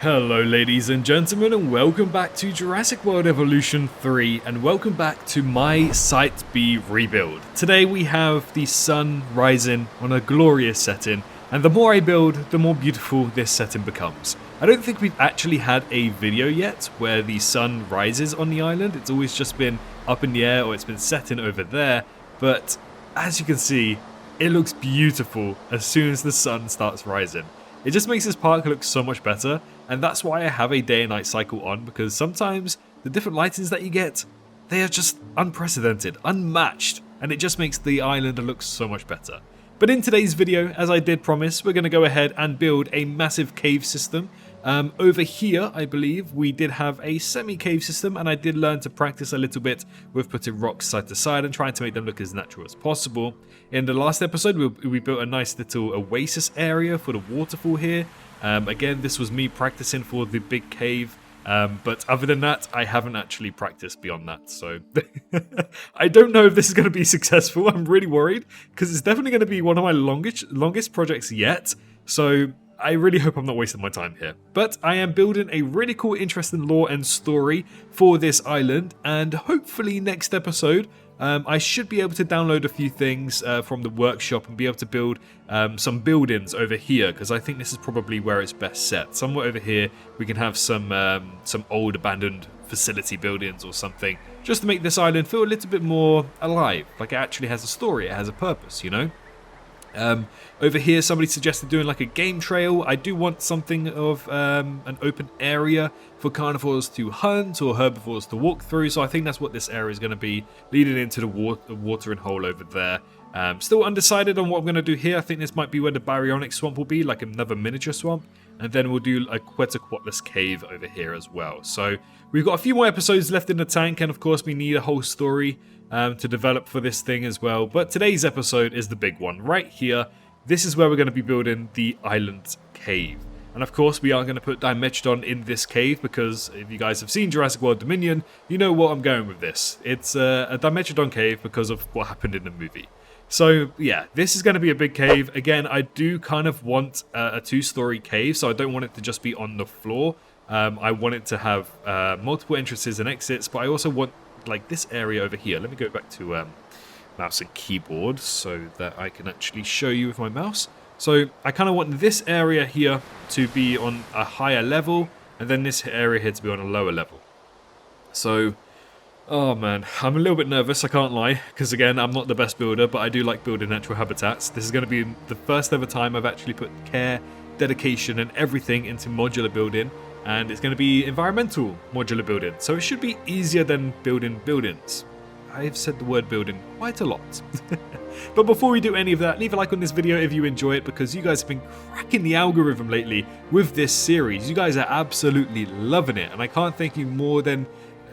Hello ladies and gentlemen, and welcome back to Jurassic World Evolution 3, and welcome back to my Site B rebuild. Today we have the sun rising on a glorious setting, and the more I build, the more beautiful this setting becomes. I don't think we've actually had a video yet where the sun rises on the island. It's always just been up in the air or it's been setting over there, but as you can see, it looks beautiful as soon as the sun starts rising. It just makes this park look so much better, and that's why I have a day and night cycle on, because sometimes the different lightings that you get, they are just unprecedented, unmatched, and it just makes the island look so much better. But in today's video, as I did promise, we're going to go ahead and build a massive cave system. Over here, I believe, we did have a semi-cave system, and I did learn to practice a little bit with putting rocks side to side and trying to make them look as natural as possible. In the last episode, we built a nice little oasis area for the waterfall here. Again, this was me practicing for the big cave, but other than that, I haven't actually practiced beyond that, so I don't know if this is going to be successful. I'm really worried, because it's definitely going to be one of my longest projects yet, so I really hope I'm not wasting my time here. But I am building a really cool, interesting lore and story for this island, and hopefully next episode, I should be able to download a few things from the workshop and be able to build some buildings over here, because I think this is probably where it's best set. Somewhere over here, we can have some old abandoned facility buildings or something, just to make this island feel a little bit more alive, like it actually has a story, it has a purpose, you know? Over here somebody suggested doing like a game trail. I do want something of an open area for carnivores to hunt or herbivores to walk through, so I think that's what this area is going to be, leading into the watering hole over there. Still undecided on what I'm going to do here. I think this might be where the baryonic swamp will be, like another miniature swamp, and then we'll do a Quetzalcoatlus cave over here as well. So we've got a few more episodes left in the tank, and of course we need a whole story to develop for this thing as well. But today's episode is the big one. Right here, this is where we're going to be building the island cave. And of course, we are going to put Dimetrodon in this cave, because if you guys have seen Jurassic World Dominion, you know what I'm going with this. It's a Dimetrodon cave because of what happened in the movie. So yeah, this is going to be a big cave. Again, I do kind of want a two-story cave, so I don't want it to just be on the floor. I want it to have multiple entrances and exits, but I also want like this area over here. Let me go back to mouse and keyboard so that I can actually show you with my mouse. So I kind of want this area here to be on a higher level, and then this area here to be on a lower level. So, oh man, I'm a little bit nervous, I can't lie, because again, I'm not the best builder, but I do like building natural habitats. This is going to be the first ever time I've actually put care, dedication, and everything into modular building. And it's going to be environmental modular building, so it should be easier than building buildings. I've said the word building quite a lot. But before we do any of that, leave a like on this video if you enjoy it, because you guys have been cracking the algorithm lately with this series. You guys are absolutely loving it, and I can't thank you more than...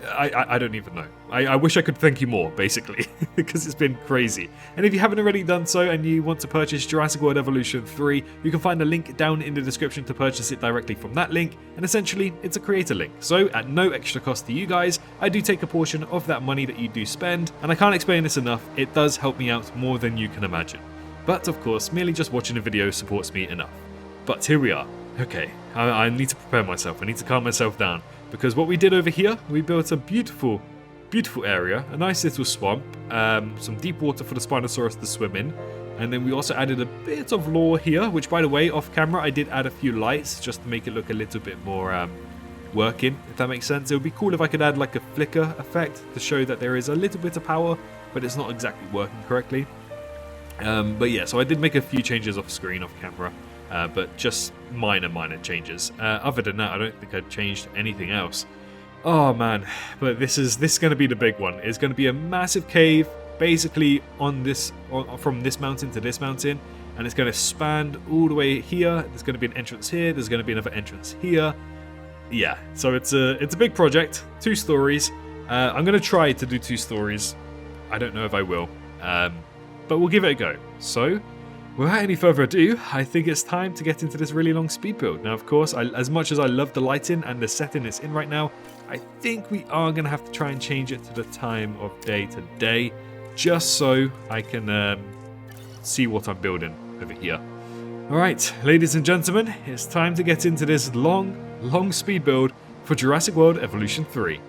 I don't even know. I wish I could thank you more, basically, because it's been crazy. And if you haven't already done so and you want to purchase Jurassic World Evolution 3, you can find a link down in the description to purchase it directly from that link, and essentially, it's a creator link. So, at no extra cost to you guys, I do take a portion of that money that you do spend, and I can't explain this enough, it does help me out more than you can imagine. But, of course, merely just watching a video supports me enough. But here we are. Okay, I need to prepare myself, I need to calm myself down. Because what we did over here, we built a beautiful, beautiful area, a nice little swamp, some deep water for the Spinosaurus to swim in, and then we also added a bit of lore here, which by the way, off camera, I did add a few lights just to make it look a little bit more working, if that makes sense. It would be cool if I could add like a flicker effect to show that there is a little bit of power, but it's not exactly working correctly. But yeah, so I did make a few changes off screen, off camera. But just minor changes. Other than that, I don't think I'd changed anything else. Oh man, but this is going to be the big one. It's going to be a massive cave, basically from this mountain to this mountain, and it's going to span all the way here. There's going to be an entrance here. There's going to be another entrance here. Yeah, so it's a big project. 2 stories. I'm going to try to do 2 stories. I don't know if I will, but we'll give it a go. So, without any further ado, I think it's time to get into this really long speed build. Now, of course, as much as I love the lighting and the setting it's in right now, I think we are going to have to try and change it to the time of day to day, just so I can see what I'm building over here. Alright, ladies and gentlemen, it's time to get into this long, long speed build for Jurassic World Evolution 3.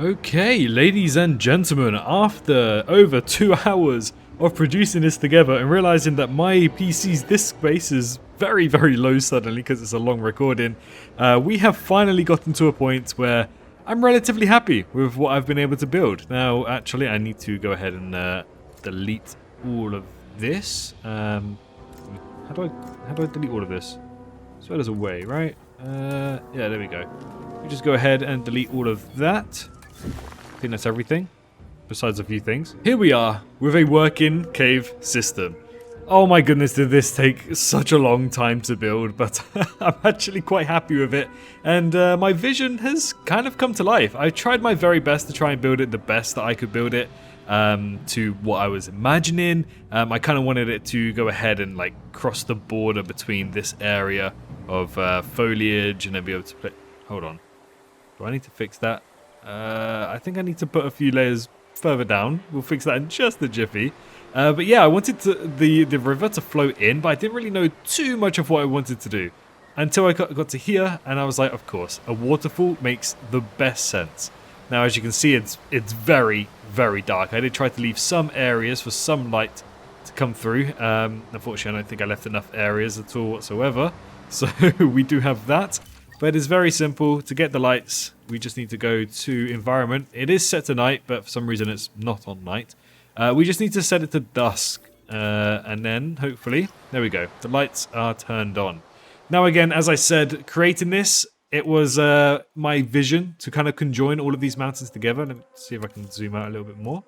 Okay, ladies and gentlemen, after over 2 hours of producing this together and realizing that my PC's disk space is very, very low suddenly because it's a long recording, we have finally gotten to a point where I'm relatively happy with what I've been able to build. Now, actually, I need to go ahead and delete all of this. How do I delete all of this? So there's a way, right? Yeah, there we go. We just go ahead and delete all of that. I think that's everything, besides a few things. Here we are with a working cave system. Oh my goodness, did this take such a long time to build, but I'm actually quite happy with it. And my vision has kind of come to life. I tried my very best to try and build it the best that I could build it to what I was imagining. I kind of wanted it to go ahead and like cross the border between this area of foliage and then be able to play. Hold on. Do I need to fix that? I think I need to put a few layers further down. We'll fix that in just a jiffy. But yeah, I wanted the river to flow in, but I didn't really know too much of what I wanted to do until I got to here, and I was like, of course, a waterfall makes the best sense. Now, as you can see, it's very, very dark. I did try to leave some areas for some light to come through. Unfortunately, I don't think I left enough areas at all whatsoever. So we do have that. But it's very simple. To get the lights, we just need to go to environment. It is set to night, but for some reason it's not on night. We just need to set it to dusk. And then, hopefully, there we go. The lights are turned on. Now again, as I said, creating this, it was my vision to kind of conjoin all of these mountains together. Let me see if I can zoom out a little bit more.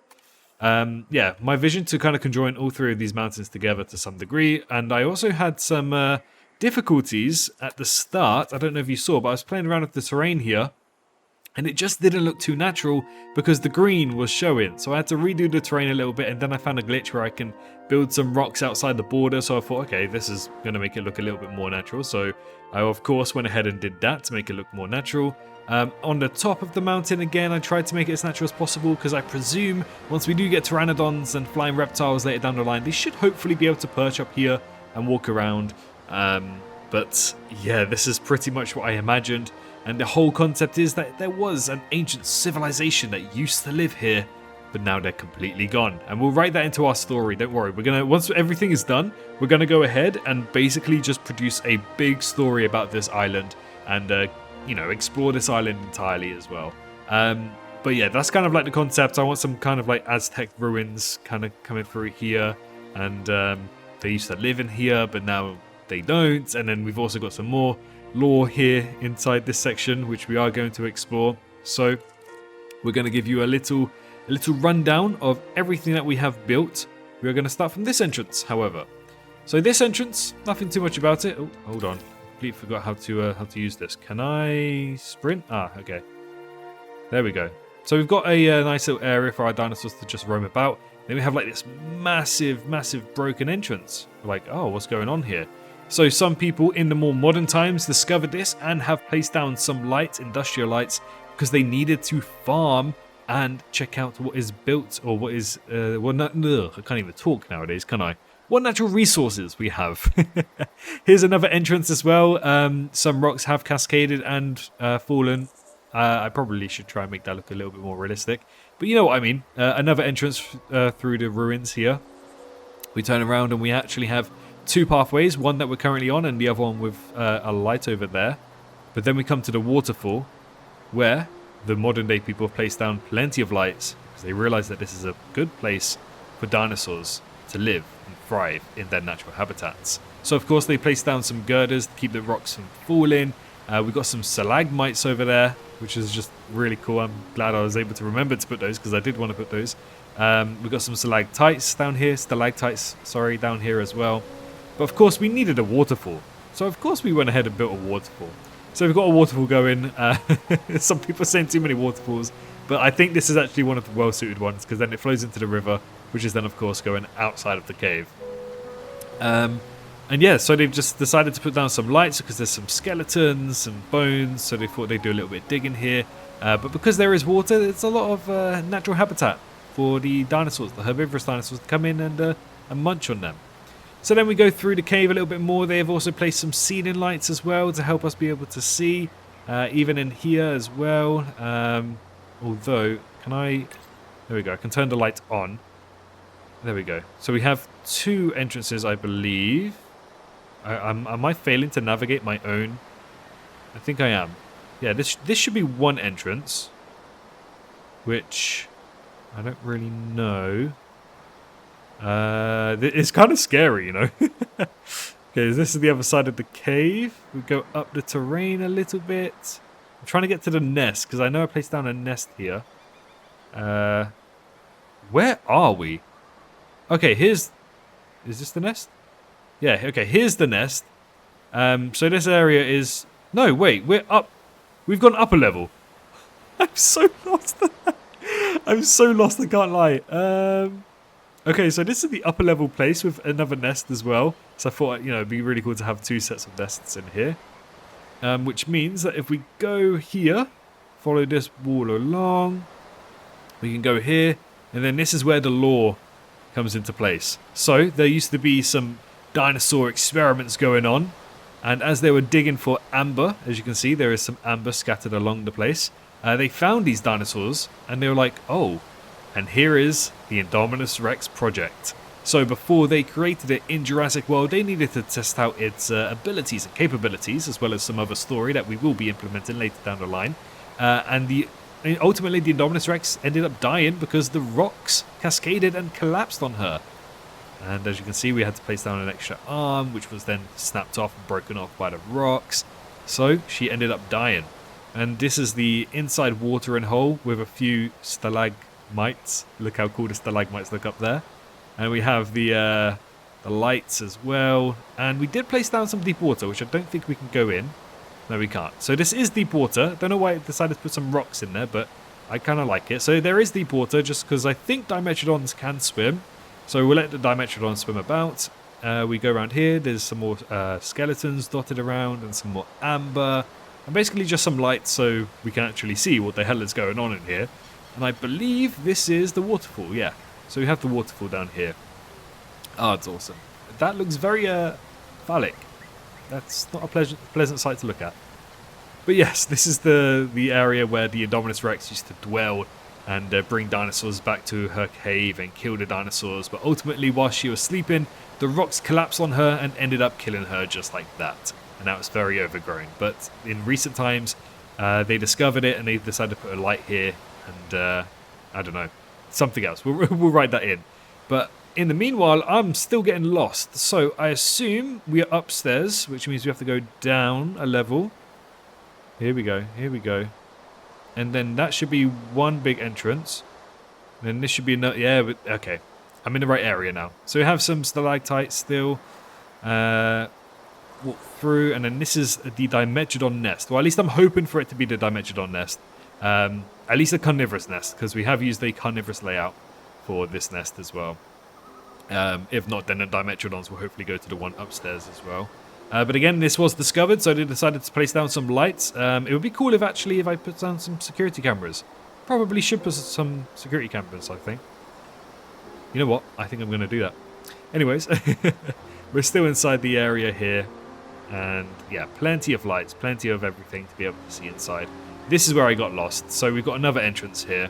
Yeah, my vision to kind of conjoin all three of these mountains together to some degree. And I also had some difficulties at the start. I don't know if you saw, but I was playing around with the terrain here, and it just didn't look too natural because the green was showing. So I had to redo the terrain a little bit, and then I found a glitch where I can build some rocks outside the border. So I thought, okay, this is going to make it look a little bit more natural. So I, of course, went ahead and did that to make it look more natural. On the top of the mountain, again, I tried to make it as natural as possible because I presume once we do get Pteranodons and flying reptiles later down the line, they should hopefully be able to perch up here and walk around. But yeah, this is pretty much what I imagined, and the whole concept is that there was an ancient civilization that used to live here, but now they're completely gone, and we'll write that into our story. Don't worry, we're gonna, once everything is done, we're gonna go ahead and basically just produce a big story about this island and you know, explore this island entirely as well. But yeah, that's kind of like the concept. I want some kind of like Aztec ruins kind of coming through here, and they used to live in here, but now they don't. And then we've also got some more lore here inside this section, which we are going to explore. So we're going to give you a little rundown of everything that we have built. We're going to start from this entrance, however. So this entrance, nothing too much about it. Oh, hold on, completely forgot how to use this. Can I sprint? Ah, okay. There we go. So we've got a nice little area for our dinosaurs to just roam about. Then we have like this massive broken entrance. We're like, oh, what's going on here? So some people in the more modern times discovered this and have placed down some lights, industrial lights, because they needed to farm and check out what is built, or what is, I can't even talk nowadays, can I? What natural resources we have. Here's another entrance as well. Some rocks have cascaded and fallen. I probably should try and make that look a little bit more realistic. But you know what I mean. Another entrance through the ruins here. We turn around and we actually have two pathways, one that we're currently on and the other one with a light over there. But then we come to the waterfall, where the modern day people have placed down plenty of lights because they realize that this is a good place for dinosaurs to live and thrive in their natural habitats. So of course they placed down some girders to keep the rocks from falling. We've got some stalagmites over there, which is just really cool. I'm glad I was able to remember to put those because I did want to put those. We've got some stalactites down here, down here as well. But of course we needed a waterfall. So of course we went ahead and built a waterfall. So we've got a waterfall going. Some people are saying too many waterfalls, but I think this is actually one of the well-suited ones because then it flows into the river, which is then of course going outside of the cave. And yeah, so they've just decided to put down some lights because there's some skeletons, some bones, so they thought they'd do a little bit of digging here. But because there is water, it's a lot of natural habitat for the dinosaurs, the herbivorous dinosaurs, to come in and munch on them. So then we go through the cave a little bit more. They have also placed some ceiling lights as well to help us be able to see, even in here as well. Although, can I... There we go. I can turn the light on. There we go. So we have 2 entrances, I believe. Am I failing to navigate my own? I think I am. Yeah, this should be 1 entrance. Which I don't really know. It's kind of scary, you know. Okay, this is the other side of the cave. We go up the terrain a little bit. I'm trying to get to the nest, because I know I placed down a nest here. Where are we? Okay, here's... Is this the nest? Yeah, okay, here's the nest. So this area is... No, wait, we're up. We've gone up a level. I'm so lost. I'm so lost, I can't lie. Okay, so this is the upper level place with another nest as well. So I thought, it'd be really cool to have 2 sets of nests in here. Which means that if we go here, follow this wall along, we can go here, and then this is where the lore comes into place. So there used to be some dinosaur experiments going on, and as they were digging for amber, as you can see, there is some amber scattered along the place. They found these dinosaurs, and they were like, oh, and here is the Indominus Rex project. So before they created it in Jurassic World, they needed to test out its abilities and capabilities, as well as some other story that we will be implementing later down the line. And ultimately, the Indominus Rex ended up dying because the rocks cascaded and collapsed on her. And as you can see, we had to place down an extra arm, which was then snapped off and broken off by the rocks. So she ended up dying. And this is the inside watering hole with a few stalagmites. Look how cool the stalagmites look up there. And we have the lights as well. And we did place down some deep water, which I don't think we can go in. No, we can't. So this is deep water. Don't know why I decided to put some rocks in there, but I kind of like it. So there is deep water, just because I think Dimetrodons can swim. So we'll let the Dimetrodons swim about. We go around here. There's some more skeletons dotted around and some more amber. And basically just some lights so we can actually see what the hell is going on in here. And I believe this is the waterfall, yeah. So we have the waterfall down here. Oh, it's awesome. That looks very phallic. That's not a pleasant sight to look at. But yes, this is the area where the Indominus Rex used to dwell and bring dinosaurs back to her cave and kill the dinosaurs. But ultimately, while she was sleeping, the rocks collapsed on her and ended up killing her just like that. And now it's very overgrown. But in recent times, they discovered it and they decided to put a light here. And I don't know, something else. We'll write that in. But in the meanwhile, I'm still getting lost. So I assume we are upstairs, which means we have to go down a level. Here we go. Here we go. And then that should be one big entrance. And then this should be another. Yeah, but okay. I'm in the right area now. So we have some stalactites still. Walk through, and then this is the Dimetrodon nest. Well, at least I'm hoping for it to be the Dimetrodon nest. At least a carnivorous nest, because we have used a carnivorous layout for this nest as well. If not, then the Dimetrodons will hopefully go to the one upstairs as well. But again, this was discovered, so they decided to place down some lights. It would be cool if I put down some security cameras. Probably should put some security cameras, I think. You know what? I think I'm going to do that. Anyways, we're still inside the area here. And yeah, plenty of lights, plenty of everything to be able to see inside. This is where I got lost. So we've got another entrance here.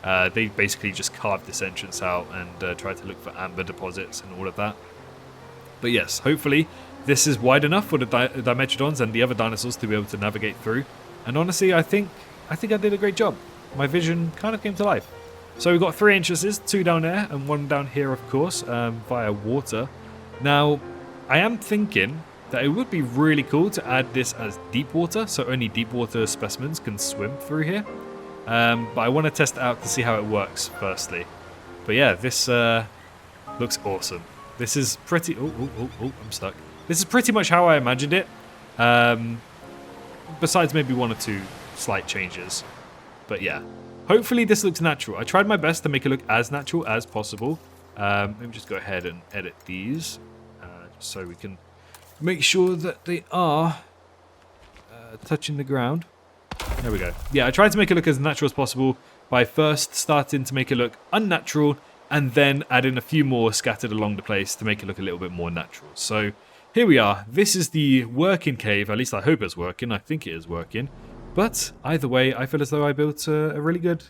They basically just carved this entrance out and tried to look for amber deposits and all of that. But yes, hopefully this is wide enough for the Dimetrodons and the other dinosaurs to be able to navigate through. And honestly, I think I did a great job. My vision kind of came to life. So we've got 3 entrances, 2 down there and 1 down here, of course, via water. Now, I am thinking that it would be really cool to add this as deep water, so only deep water specimens can swim through here. But I want to test it out to see how it works firstly. But yeah, this looks awesome. This is pretty... Oh, I'm stuck. This is pretty much how I imagined it. Besides maybe 1 or 2 slight changes. But yeah, hopefully this looks natural. I tried my best to make it look as natural as possible. Let me just go ahead and edit these. Just so we can make sure that they are touching the ground. There we go. Yeah, I tried to make it look as natural as possible by first starting to make it look unnatural and then add in a few more scattered along the place to make it look a little bit more natural. So here we are. This is the working cave. At least I hope it's working. I think it is working. But either way, I feel as though I built a really good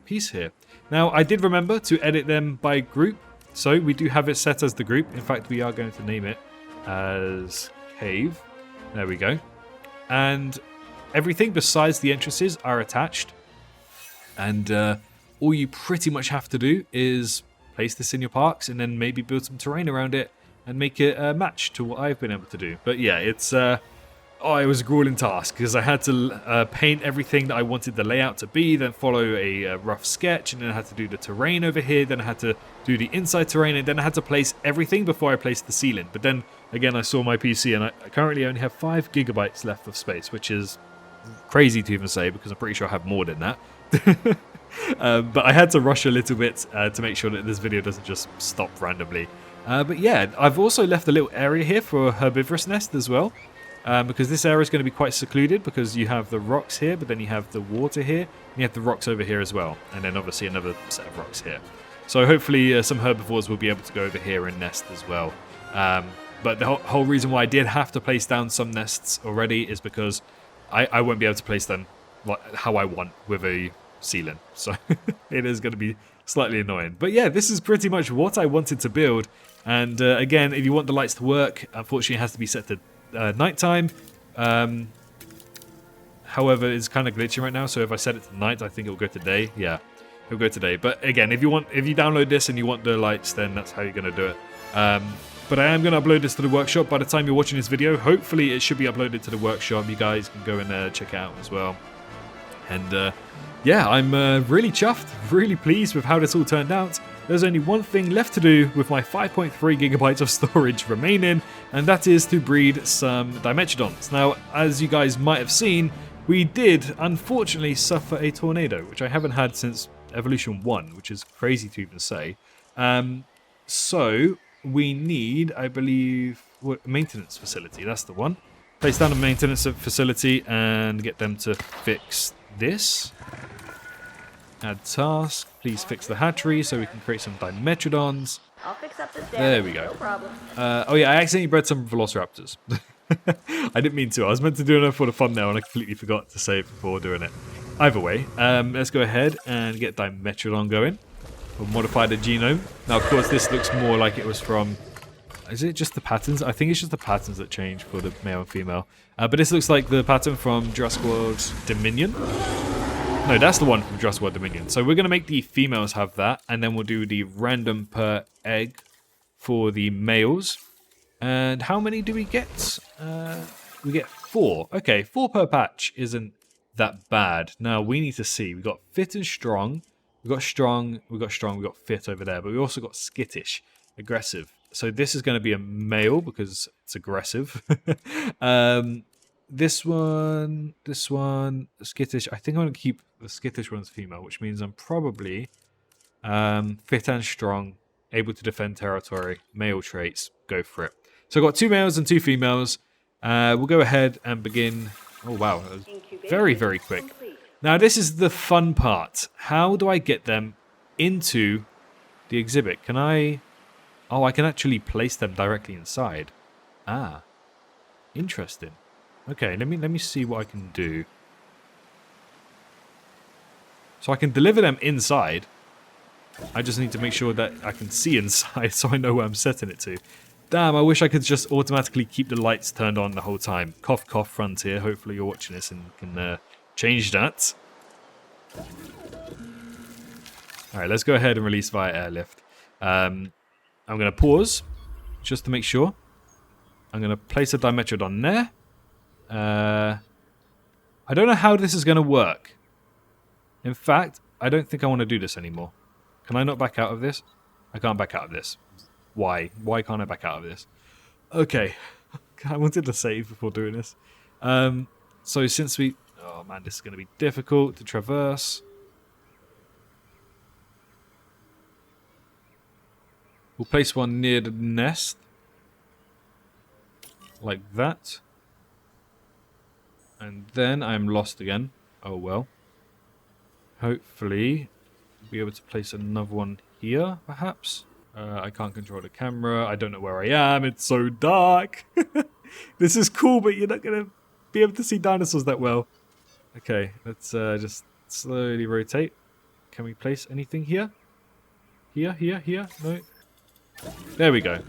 piece here. Now, I did remember to edit them by group, so we do have it set as the group. In fact, we are going to name it as Cave. There we go. And everything besides the entrances are attached. And all you pretty much have to do is place this in your parks and then maybe build some terrain around it and make it match to what I've been able to do. But yeah, it's it was a grueling task because I had to paint everything that I wanted the layout to be, then follow a rough sketch, and then I had to do the terrain over here, then I had to do the inside terrain, and then I had to place everything before I placed the ceiling. But then again, I saw my PC and I currently only have 5 gigabytes left of space, which is crazy to even say because I'm pretty sure I have more than that. But I had to rush a little bit to make sure that this video doesn't just stop randomly. But yeah, I've also left a little area here for a herbivorous nest as well. Because this area is going to be quite secluded because you have the rocks here, but then you have the water here, and you have the rocks over here as well. And then obviously another set of rocks here. So hopefully some herbivores will be able to go over here and nest as well. But the whole reason why I did have to place down some nests already is because I won't be able to place them like how I want with a ceiling. So it is going to be slightly annoying. But yeah, this is pretty much what I wanted to build. And again, if you want the lights to work, unfortunately it has to be set to nighttime. However, it's kind of glitchy right now, so if I set it to night, I think it will go to day. Yeah, it'll go to day. But again, if you download this and you want the lights, then that's how you're going to do it. But I am going to upload this to the workshop. By the time you're watching this video, hopefully it should be uploaded to the workshop. You guys can go and check it out as well. And yeah, I'm really chuffed, really pleased with how this all turned out. There's only one thing left to do with my 5.3 gigabytes of storage remaining, and that is to breed some Dimetrodons. Now, as you guys might have seen, we did unfortunately suffer a tornado, which I haven't had since Evolution 1, which is crazy to even say. So we need, I believe, a maintenance facility. That's the one. Place down a maintenance facility and get them to fix this. Add task. Please fix the hatchery so we can create some Dimetrodons. I'll fix up this there we go. No problem. Oh yeah, I accidentally bred some Velociraptors. I didn't mean to. I was meant to do it for the thumbnail and I completely forgot to save before doing it. Either way, let's go ahead and get Dimetrodon going. We'll modify the genome. Now, of course, this looks more like it was from... Is it just the patterns? I think it's just the patterns that change for the male and female. But this looks like the pattern from Jurassic World Dominion. No, that's the one from Jurassic World Dominion. So we're going to make the females have that, and then we'll do the random per egg for the males. And how many do we get? We get 4. Okay, 4 per patch isn't that bad. Now, we need to see. We've got fit and strong. We've got strong, we've got fit over there. But we also got skittish, aggressive. So this is going to be a male because it's aggressive. This one, skittish. I think I'm going to keep the skittish one's female, which means I'm probably fit and strong, able to defend territory, male traits, go for it. So I've got 2 males and 2 females. We'll go ahead and begin. Oh, wow. That was very, very quick. Now, this is the fun part. How do I get them into the exhibit? Can I... Oh, I can actually place them directly inside. Ah, interesting. Okay, let me see what I can do. So I can deliver them inside. I just need to make sure that I can see inside so I know where I'm setting it to. Damn, I wish I could just automatically keep the lights turned on the whole time. Cough, cough, Frontier. Hopefully you're watching this and can change that. Alright, let's go ahead and release via airlift. I'm going to pause just to make sure. I'm going to place a Dimetrodon there. I don't know how this is going to work. In fact, I don't think I want to do this anymore. Can I not back out of this? I can't back out of this. Why? Why can't I back out of this? Okay. I wanted to save before doing this. So since we... Oh man, this is going to be difficult to traverse. We'll place one near the nest. Like that. And then I'm lost again. Oh well. Hopefully, we'll be able to place another one here, perhaps. I can't control the camera. I don't know where I am. It's so dark. This is cool, but you're not going to be able to see dinosaurs that well. Okay, let's just slowly rotate. Can we place anything here? Here? No. There we go.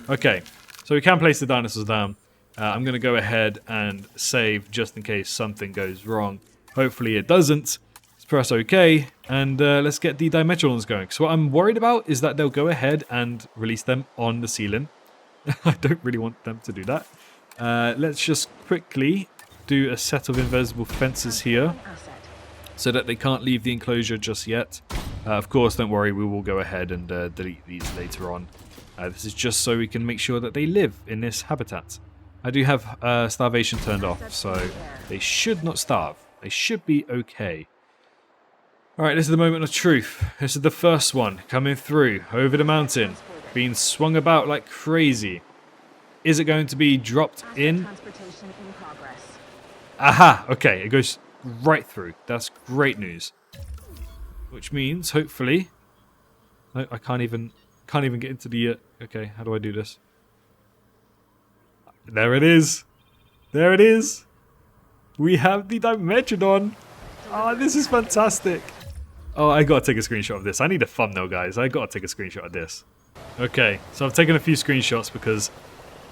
Okay, so we can place the dinosaurs down. I'm going to go ahead and save just in case something goes wrong. Hopefully it doesn't. Let's press OK, and let's get the Dimetrodons going. So what I'm worried about is that they'll go ahead and release them on the ceiling. I don't really want them to do that. Let's just quickly do a set of invisible fences here so that they can't leave the enclosure just yet. Of course, don't worry, we will go ahead and delete these later on. This is just so we can make sure that they live in this habitat. I do have starvation turned off, so they should not starve. They should be okay. Alright, this is the moment of truth. This is the first one coming through over the mountain, being swung about like crazy. Is it going to be dropped in? Aha! Okay, it goes right through. That's great news. Which means, hopefully... No, I can't even get into the... okay, how do I do this? There it is! There it is! We have the Dimetrodon! Oh, this is fantastic! Oh, I gotta take a screenshot of this. I need a thumbnail, guys. I gotta take a screenshot of this. Okay, so I've taken a few screenshots because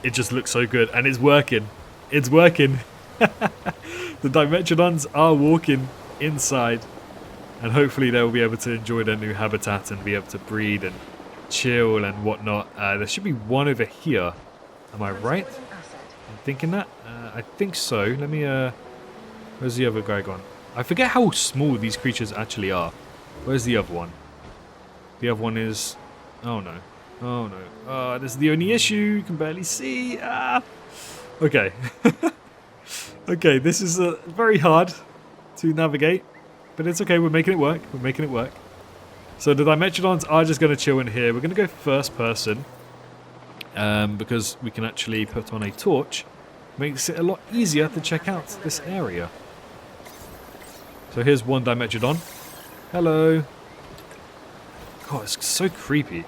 it just looks so good. And it's working. It's working. The Dimetrodons are walking inside. And hopefully they'll be able to enjoy their new habitat and be able to breed and chill and whatnot. There should be one over here. Am I right? I'm thinking that? I think so. Let me... where's the other guy gone? I forget how small these creatures actually are. Where's the other one? The other one is... oh no. Oh no. Oh, this is the only issue. You can barely see. Ah! Okay. Okay, this is very hard to navigate. But it's okay, we're making it work. We're making it work. So the Dimetrodons are just going to chill in here. We're going to go first person. Because we can actually put on a torch. Makes it a lot easier to check out this area. So here's one Dimetrodon. Hello. God, it's so creepy.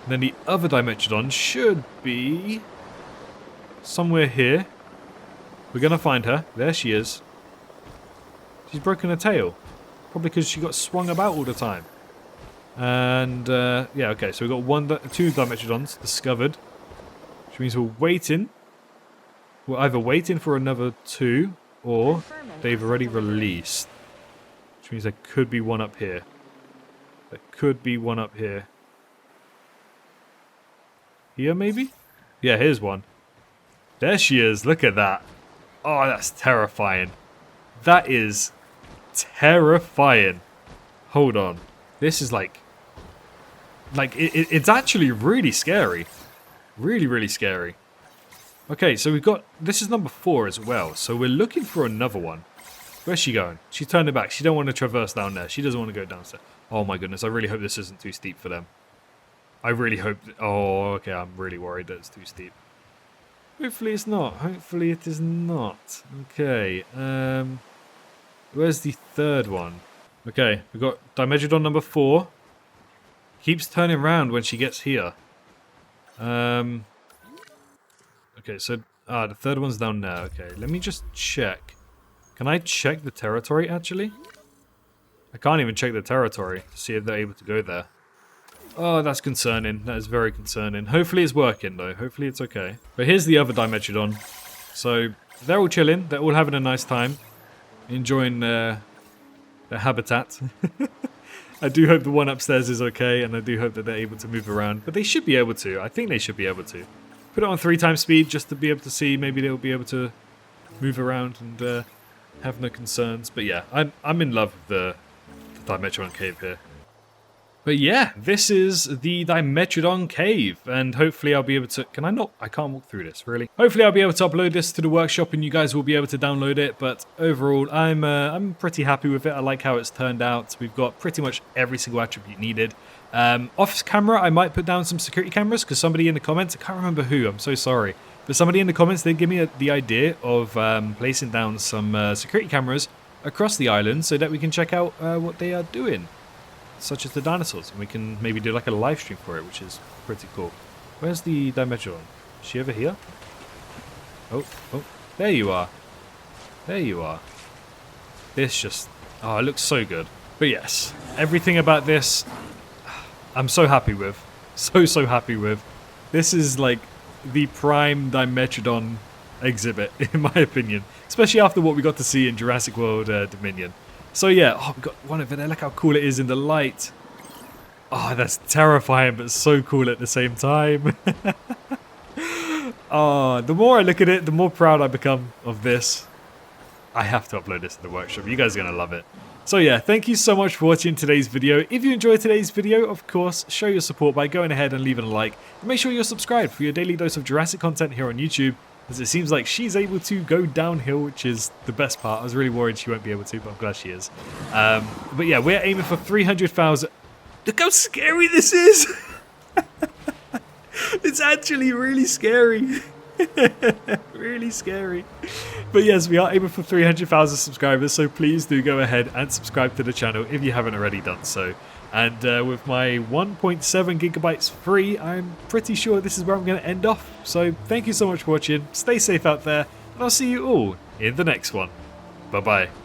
And then the other Dimetrodon should be... somewhere here. We're going to find her. There she is. She's broken her tail. Probably because she got swung about all the time. And, yeah, okay. So we've got two Dimetrodons discovered. Which means we're waiting. We're either waiting for another two, or they've already released. Which means there could be one up here. There could be one up here. Here, maybe? Yeah, here's one. There she is. Look at that. Oh, that's terrifying. That is terrifying. Hold on. This is like... it's actually really scary. Really, really scary. Okay, so we've got... this is number 4 as well. So we're looking for another one. Where's she going? She turned her back. She don't want to traverse down there. She doesn't want to go downstairs. Oh my goodness. I really hope this isn't too steep for them. I really hope... oh, okay. I'm really worried that it's too steep. Hopefully it's not. Hopefully it is not. Okay. Where's the third one? Okay. We've got Dimetrodon number 4. Keeps turning around when she gets here. Okay, so... the third one's down there. Okay, let me just check. Can I check the territory, actually? I can't even check the territory to see if they're able to go there. Oh, that's concerning. That is very concerning. Hopefully it's working, though. Hopefully it's okay. But here's the other Dimetrodon. So, they're all chilling. They're all having a nice time. Enjoying their habitat. I do hope the one upstairs is okay, and I do hope that they're able to move around. But they should be able to. I think they should be able to. Put it on 3 times speed just to be able to see. Maybe they'll be able to move around and have no concerns. But yeah, I'm in love with the Dimetrodon cave here. But yeah, this is the Dimetrodon cave, and hopefully I'll be able to... can I not? I can't walk through this, really. Hopefully I'll be able to upload this to the workshop and you guys will be able to download it, but overall I'm pretty happy with it. I like how it's turned out. We've got pretty much every single attribute needed. Off camera, I might put down some security cameras, because somebody in the comments, I can't remember who, I'm so sorry, but somebody in the comments did give me the idea of placing down some security cameras across the island so that we can check out what they are doing. Such as the dinosaurs, and we can maybe do like a live stream for it, which is pretty cool. Where's the Dimetrodon? Is she over here? Oh, there you are. There you are. This just, oh, it looks so good. But yes, everything about this, I'm so happy with. So happy with. This is like the prime Dimetrodon exhibit, in my opinion. Especially after what we got to see in Jurassic World Dominion. So yeah, oh, we got one over there. Look how cool it is in the light. Oh, that's terrifying, but so cool at the same time. Oh, the more I look at it, the more proud I become of this. I have to upload this to the workshop. You guys are going to love it. So yeah, thank you so much for watching today's video. If you enjoyed today's video, of course, show your support by going ahead and leaving a like. And make sure you're subscribed for your daily dose of Jurassic content here on YouTube, as it seems like she's able to go downhill, which is the best part. I was really worried she won't be able to, but I'm glad she is. But yeah, we're aiming for 300,000. Look how scary this is! It's actually really scary. Really scary. But yes, we are aiming for 300,000 subscribers, so please do go ahead and subscribe to the channel if you haven't already done so. And with my 1.7 gigabytes free, I'm pretty sure this is where I'm going to end off. So thank you so much for watching, stay safe out there, and I'll see you all in the next one. Bye bye.